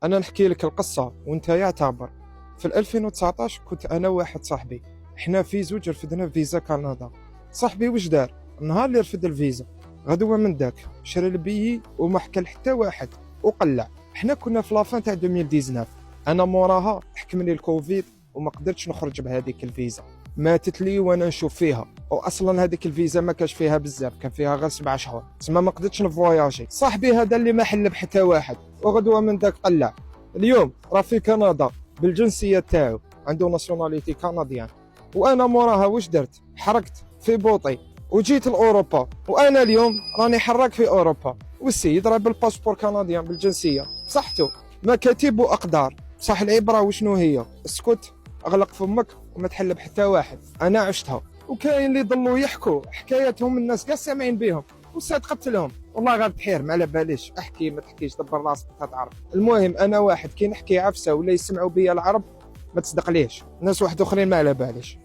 انا نحكي لك القصه وانت يعتبر. في 2019 كنت انا واحد صاحبي، احنا في زوج رفدنا فيزا كندا. صاحبي واش دار النهار اللي رفد الفيزا؟ غدوه من داك شرى البيي وما حكى لحتى واحد وقلع. احنا كنا في لافان تاع 2019. انا موراها حكمني الكوفيد وما قدرتش نخرج بهذيك الفيزا، ماتت لي وانا نشوف فيها. واصلا هذيك الفيزا ما كاش فيها بزاف، كان فيها غير 7 شهور، تسمى ما قدرتش نفواياجي. صاحبي هذا اللي ما حل بحتى واحد وغدوه من داك قلع. اليوم راه في كندا بالجنسيه تاعو، عنده ناسيوناليتي كنديان. وانا موراها واش درت؟ حركت في بوطي وجيت لاوروبا، وانا اليوم راني حراك في اوروبا. والسيد راه بالباسبور كنديان بالجنسيه، صحته مكاتب واقدار. صح العبره وشنو هي؟ اسكت، اغلق فمك وما تحل بحتى واحد. انا عشتها، وكاين اللي ضلوا يحكوا حكاياتهم الناس كاع سامعين بهم وصدقت لهم. والله غير تحير ما على باليش، احكي ما تحكيش دبر راسك تعرف. المهم انا واحد كي نحكي عفسه ولا يسمعوا بيا العرب ما تصدق ليش، ناس واحد اخرين ما على باليش.